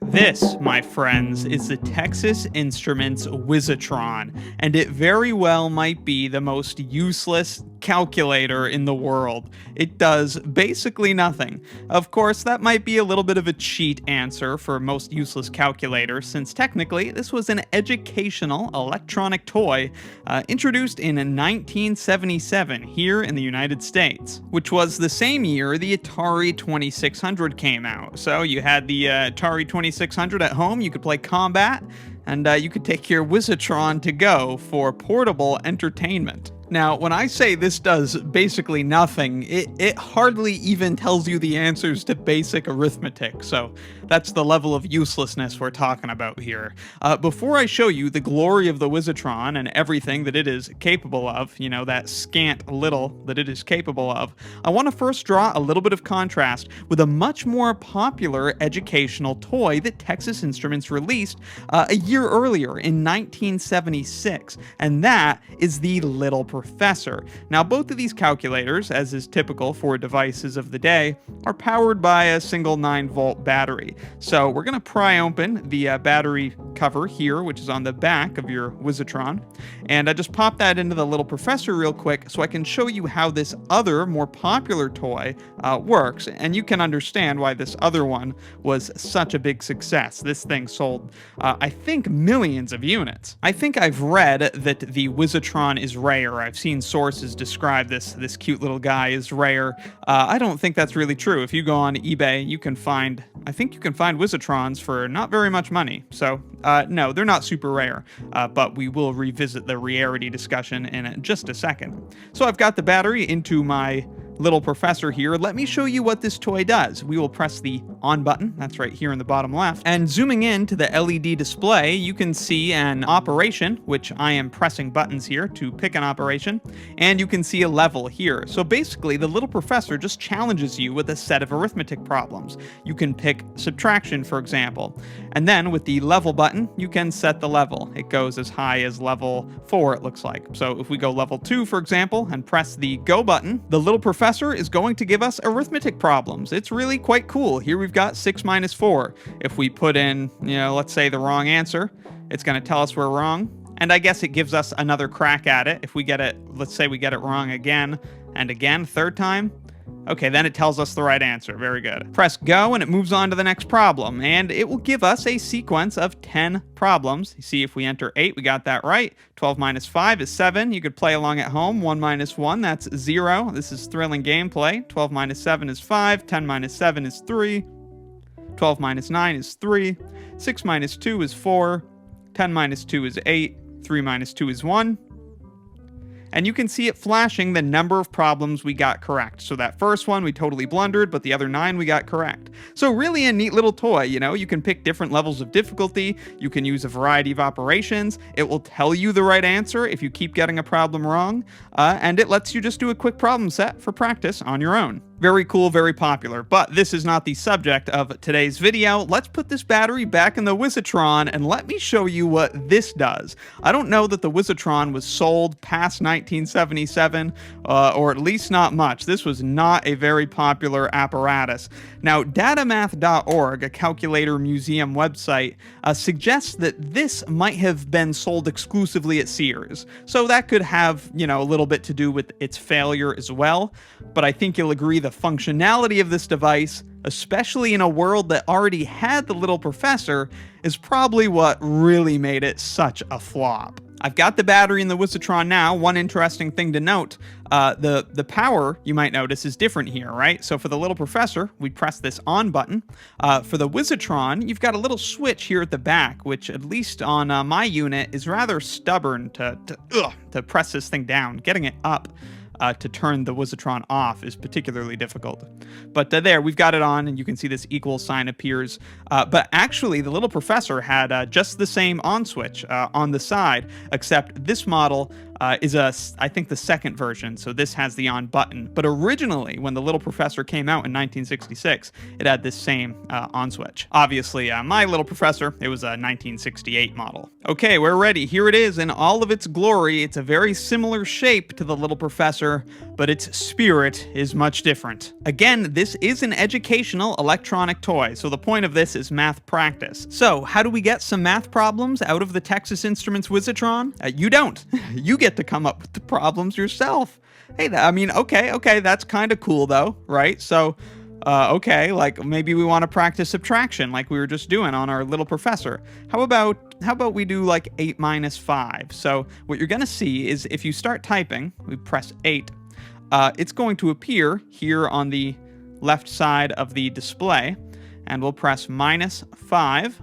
This, my friends, is the Texas Instruments Wizatron, and it very well might be the most useless calculator in the world. It does basically nothing. Of course, that might be a little bit of a cheat answer for most useless calculator, since technically this was an educational electronic toy introduced in 1977 here in the United States, which was the same year the Atari 2600 came out. So you had the Atari 2600 at home, you could play combat, and you could take your Wiz-A-Tron to go for portable entertainment. Now, when I say this does basically nothing, it hardly even tells you the answers to basic arithmetic, so that's the level of uselessness we're talking about here. Before I show you the glory of the Wiz-A-Tron and everything that it is capable of, you know, that scant little that it is capable of, I want to first draw a little bit of contrast with a much more popular educational toy that Texas Instruments released a year earlier in 1976, and that is the Little Professor. Now, both of these calculators, as is typical for devices of the day, are powered by a single 9-volt battery. So we're going to pry open the battery cover here, which is on the back of your Wiz-A-Tron, and I just pop that into the Little Professor real quick so I can show you how this other, more popular toy works, and you can understand why this other one was such a big success. This thing sold, I think, millions of units. I think I've read that the Wiz-A-Tron is rare. I've seen sources describe this cute little guy as rare. I don't think that's really true. If you go on eBay, I think you can find Wiz-A-Trons for not very much money. So, no, they're not super rare, but we will revisit the rarity discussion in just a second. So I've got the battery into my Little Professor here. Let me show you what this toy does. We will press the on button, that's right here in the bottom left, and zooming in to the LED display, you can see an operation, which I am pressing buttons here to pick an operation, and you can see a level here. So basically, the Little Professor just challenges you with a set of arithmetic problems. You can pick subtraction, for example, and then with the level button, you can set the level. It goes as high as level 4, it looks like. So if we go level 2, for example, and press the go button, the Little Professor is going to give us arithmetic problems. It's really quite cool. Here we've got 6 minus 4. If we put in, let's say the wrong answer, it's going to tell us we're wrong. And I guess it gives us another crack at it. If we get it, let's say we get it wrong again and again, third time. Okay, then it tells us the right answer. Very good. Press go and it moves on to the next problem, and it will give us a sequence of 10 problems. You see, if we enter 8, we got that right. 12 minus 5 is 7. You could play along at home. 1 minus 1, that's 0. This is thrilling gameplay. 12 minus 7 is 5. 10 minus 7 is 3. 12 minus 9 is 3. 6 minus 2 is 4. 10 minus 2 is 8. 3 minus 2 is 1. And you can see it flashing the number of problems we got correct. So that first one we totally blundered, but the other 9 we got correct. So really a neat little toy, you can pick different levels of difficulty, you can use a variety of operations, it will tell you the right answer if you keep getting a problem wrong, and it lets you just do a quick problem set for practice on your own. Very cool, very popular, but this is not the subject of today's video. Let's put this battery back in the Wiz-A-Tron and let me show you what this does. I don't know that the Wiz-A-Tron was sold past 1977, or at least not much. This was not a very popular apparatus. Now, datamath.org, a calculator museum website, suggests that this might have been sold exclusively at Sears. So that could have, a little bit to do with its failure as well, but I think you'll agree the functionality of this device, especially in a world that already had the Little Professor, is probably what really made it such a flop. I've got the battery in the Wiz-A-Tron now. One interesting thing to note, the power, you might notice, is different here, right? So for the Little Professor, we press this on button. For the Wiz-A-Tron, you've got a little switch here at the back, which at least on my unit is rather stubborn to press this thing down. Getting it up to turn the Wiz-A-Tron off is particularly difficult. But there, we've got it on, and you can see this equal sign appears. But actually, the Little Professor had just the same on switch on the side, except this model I think, the second version. So this has the on button. But originally, when the Little Professor came out in 1966, it had this same on switch. Obviously, my Little Professor, it was a 1968 model. Okay, we're ready. Here it is in all of its glory. It's a very similar shape to the Little Professor, but its spirit is much different. Again, this is an educational electronic toy, so the point of this is math practice. So, how do we get some math problems out of the Texas Instruments Wizatron? You don't. You get to come up with the problems yourself. Hey, okay, that's kind of cool though, right? So, okay, like maybe we want to practice subtraction like we were just doing on our Little Professor. How about we do like 8 minus 5? So what you're going to see is if you start typing, we press 8, it's going to appear here on the left side of the display, and we'll press minus 5.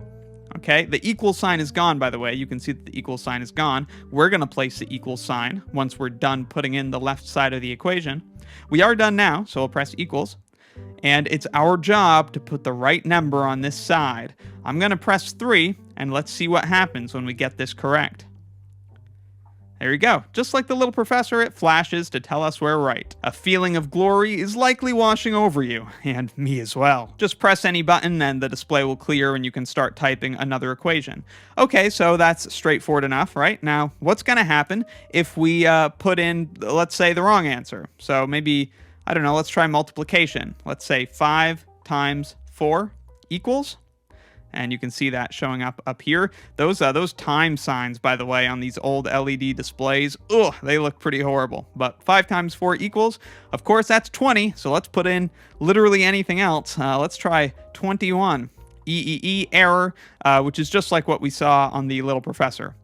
Okay, the equal sign is gone, by the way. You can see that the equal sign is gone. We're going to place the equal sign once we're done putting in the left side of the equation. We are done now, so we'll press equals. And it's our job to put the right number on this side. I'm going to press 3, and let's see what happens when we get this correct. There you go. Just like the Little Professor, it flashes to tell us we're right. A feeling of glory is likely washing over you, and me as well. Just press any button and the display will clear and you can start typing another equation. Okay, so that's straightforward enough, right? Now, what's going to happen if we put in, let's say, the wrong answer? So maybe, I don't know, let's try multiplication. Let's say 5 times 4 equals. And you can see that showing up here. Those time signs, by the way, on these old LED displays, they look pretty horrible. But 5 times 4 equals, of course, that's 20. So let's put in literally anything else. Let's try 21. Error, which is just like what we saw on the Little Professor.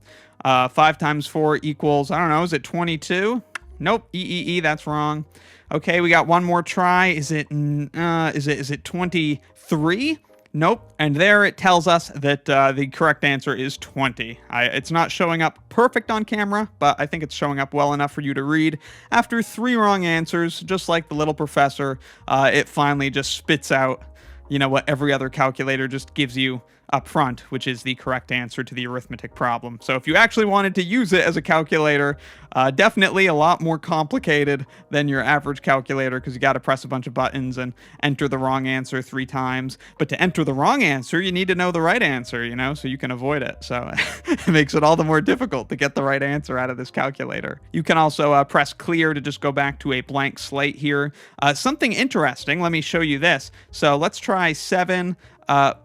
5 times 4 equals, I don't know, is it 22? Nope, that's wrong. Okay, we got one more try. Is it 23? Nope. And there it tells us that the correct answer is 20. It's not showing up perfect on camera, but I think it's showing up well enough for you to read. After 3 wrong answers, just like the Little Professor, it finally just spits out, what every other calculator just gives you up front, which is the correct answer to the arithmetic problem. So if you actually wanted to use it as a calculator, definitely a lot more complicated than your average calculator, because you got to press a bunch of buttons and enter the wrong answer 3 times. But to enter the wrong answer, you need to know the right answer, so you can avoid it. So it makes it all the more difficult to get the right answer out of this calculator. You can also press clear to just go back to a blank slate here. Something interesting, let me show you this. So let's try 7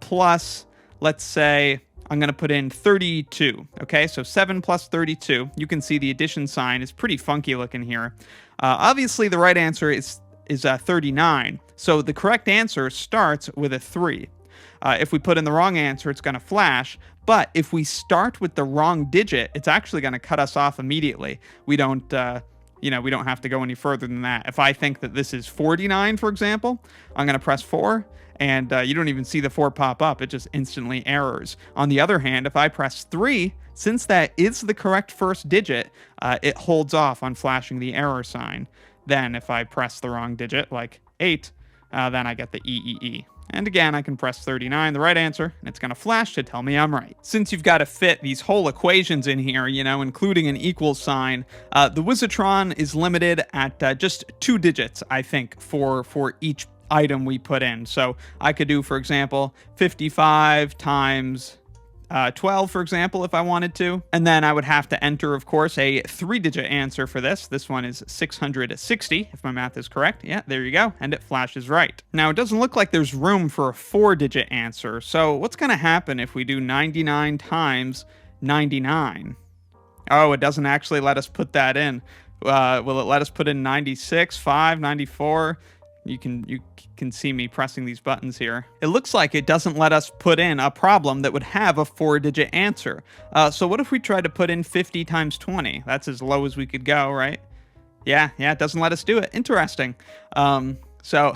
plus, let's say, I'm going to put in 32. Okay, so 7 plus 32. You can see the addition sign is pretty funky looking here. Obviously, the right answer is 39. So the correct answer starts with a 3. If we put in the wrong answer, it's going to flash. But if we start with the wrong digit, it's actually going to cut us off immediately. We don't have to go any further than that. If I think that this is 49, for example, I'm going to press 4. And you don't even see the 4 pop up. It just instantly errors. On the other hand, if I press 3, since that is the correct first digit, it holds off on flashing the error sign. Then if I press the wrong digit, like 8, then I get the EEE. And again, I can press 39, the right answer, and it's going to flash to tell me I'm right. Since you've got to fit these whole equations in here, including an equal sign, the Wizatron is limited at just 2 digits, I think, for each item we put in. So I could do, for example, 55 times 12, for example, if I wanted to. And then I would have to enter, of course, a 3-digit answer for this. This one is 660, if my math is correct. Yeah, there you go. And it flashes right. Now, it doesn't look like there's room for a 4-digit answer. So what's going to happen if we do 99 times 99? Oh, it doesn't actually let us put that in. Will it let us put in 96, 5, 94? You can see me pressing these buttons here. It looks like it doesn't let us put in a problem that would have a 4-digit answer. So what if we tried to put in 50 times 20? That's as low as we could go, right? Yeah, it doesn't let us do it. Interesting. So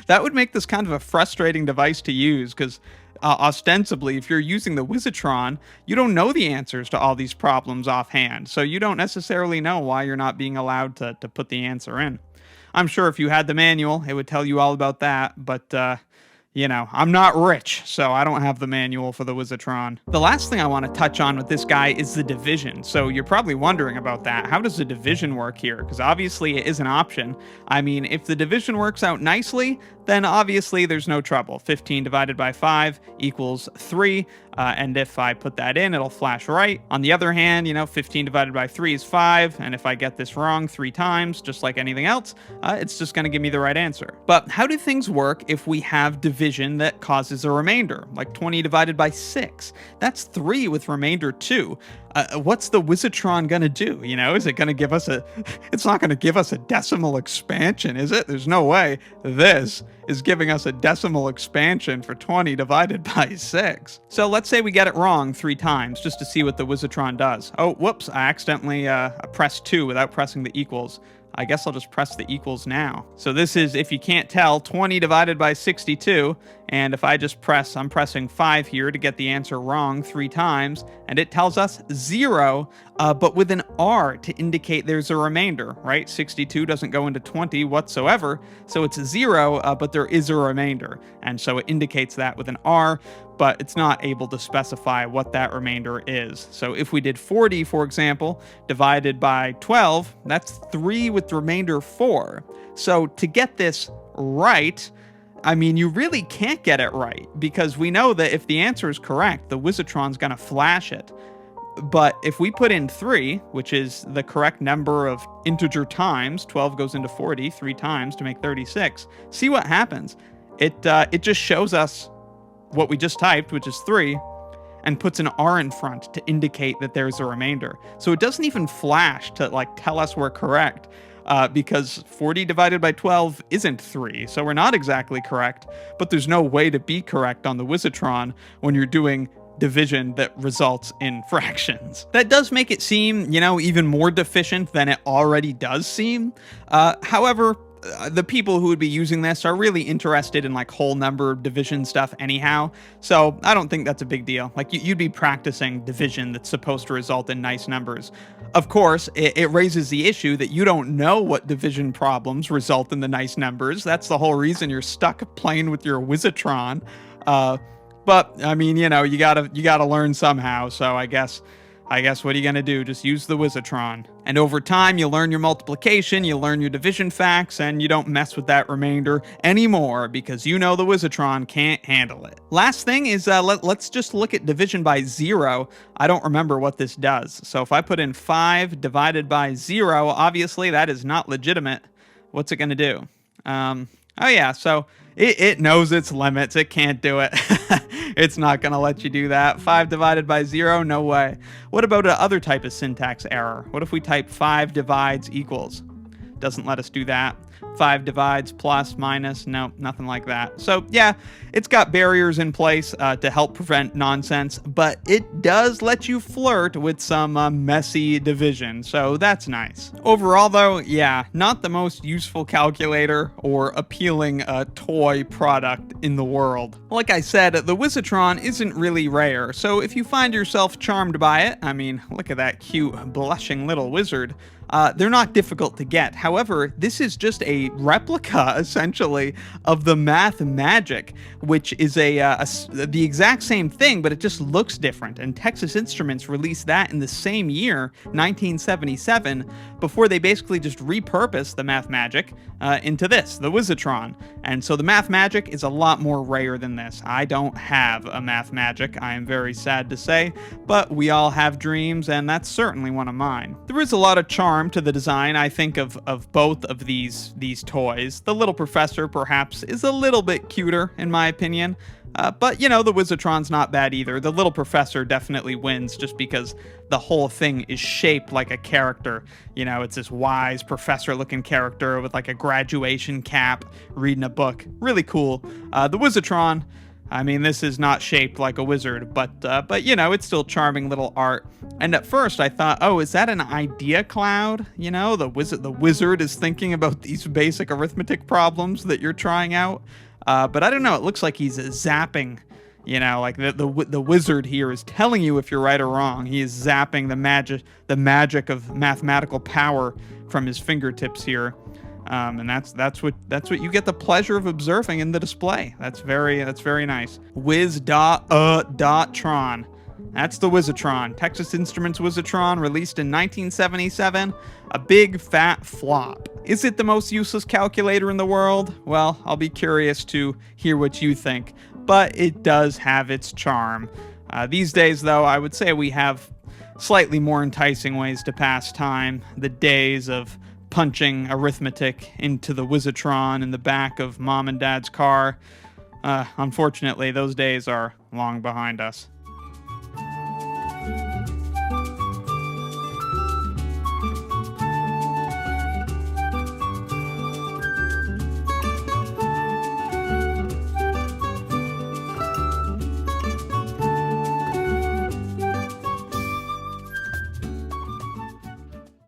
that would make this kind of a frustrating device to use, because ostensibly, if you're using the Wiz-A-Tron, you don't know the answers to all these problems offhand. So you don't necessarily know why you're not being allowed to put the answer in. I'm sure if you had the manual, it would tell you all about that, but I'm not rich, so I don't have the manual for the Wiz-A-Tron. The last thing I want to touch on with this guy is the division. So you're probably wondering about that. How does the division work here? Because obviously it is an option. I mean, if the division works out nicely, then obviously there's no trouble. 15 divided by 5 equals 3. And if I put that in, it'll flash right. On the other hand, 15 divided by 3 is 5. And if I get this wrong 3 times, just like anything else, it's just going to give me the right answer. But how do things work if we have division that causes a remainder, like 20 divided by 6? That's 3 with remainder 2. What's the Wiz-A-Tron gonna do? Is it gonna give us it's not gonna give us a decimal expansion, is it? There's no way this is giving us a decimal expansion for 20 divided by 6. So let's say we get it wrong 3 times just to see what the Wiz-A-Tron does. Oh, whoops, I accidentally pressed 2 without pressing the equals. I guess I'll just press the equals now. So this is, if you can't tell, 20 divided by 62. And if I just I'm pressing 5 here to get the answer wrong 3 times. And it tells us 0, but with an R to indicate there's a remainder, right? 62 doesn't go into 20 whatsoever. So it's 0, but there is a remainder. And so it indicates that with an R, but it's not able to specify what that remainder is. So if we did 40, for example, divided by 12, that's 3 with the remainder 4. So to get this right, I mean, you really can't get it right, because we know that if the answer is correct, the Wiz-A-Tron's going to flash it. But if we put in 3, which is the correct number of integer times, 12 goes into 40 3 times to make 36, see what happens. It just shows us what we just typed, which is 3, and puts an R in front to indicate that there's a remainder. So it doesn't even flash to tell us we're correct, because 40 divided by 12 isn't 3, so we're not exactly correct, but there's no way to be correct on the Wiz-A-Tron when you're doing division that results in fractions. That does make it seem, even more deficient than it already does seem. However, the people who would be using this are really interested in whole number division stuff anyhow, so I don't think that's a big deal. You'd be practicing division that's supposed to result in nice numbers. Of course, it raises the issue that you don't know what division problems result in the nice numbers. That's the whole reason you're stuck playing with your Wiz-A-Tron. But I mean, you gotta learn somehow. So I guess what are you gonna do? Just use the Wiz-A-Tron. And over time, you learn your multiplication, you learn your division facts, and you don't mess with that remainder anymore, because the Wiz-A-Tron can't handle it. Last thing is, let's just look at division by 0. I don't remember what this does. So if I put in 5 divided by 0, obviously that is not legitimate. What's it gonna do? Oh yeah, so it knows its limits. It can't do it. It's not going to let you do that. 5 divided by 0? No way. What about another type of syntax error? What if we type 5 divides equals? Doesn't let us do that. 5 divides plus minus? No, nothing like that. So yeah, it's got barriers in place to help prevent nonsense, but it does let you flirt with some messy division, so that's nice. Overall though, yeah, not the most useful calculator or appealing toy product in the world. Like I said, the Wiz-A-Tron isn't really rare, so if you find yourself charmed by it, I mean, look at that cute blushing little wizard, they're not difficult to get. However, this is just a replica, essentially, of the Math Magic, which is the exact same thing, but it just looks different. And Texas Instruments released that in the same year, 1977, before they basically just repurposed the Math Magic into this, the Wiz-A-Tron. And so the Math Magic is a lot more rare than this. I don't have a Math Magic, I am very sad to say, but we all have dreams, and that's certainly one of mine. There is a lot of charm to the design, I think, of both of these toys. The Little Professor, perhaps, is a little bit cuter, in my opinion. But, the Wiz-A-Tron's not bad either. The Little Professor definitely wins just because the whole thing is shaped like a character. It's this wise professor-looking character with a graduation cap reading a book. Really cool. The Wiz-A-Tron, I mean, this is not shaped like a wizard, but it's still charming little art. And at first I thought, oh, is that an idea cloud? The wizard is thinking about these basic arithmetic problems that you're trying out. But I don't know, it looks like he's zapping, the wizard here is telling you if you're right or wrong. He is zapping the magic of mathematical power from his fingertips here. And that's what you get the pleasure of observing in the display. That's very nice. Wiz-Tron. That's the Wizatron. Texas Instruments Wizatron, released in 1977. A big fat flop. Is it the most useless calculator in the world? Well, I'll be curious to hear what you think. But it does have its charm. These days, though, I would say we have slightly more enticing ways to pass time. The days of punching arithmetic into the Wizatron in the back of mom and dad's car. Unfortunately, those days are long behind us.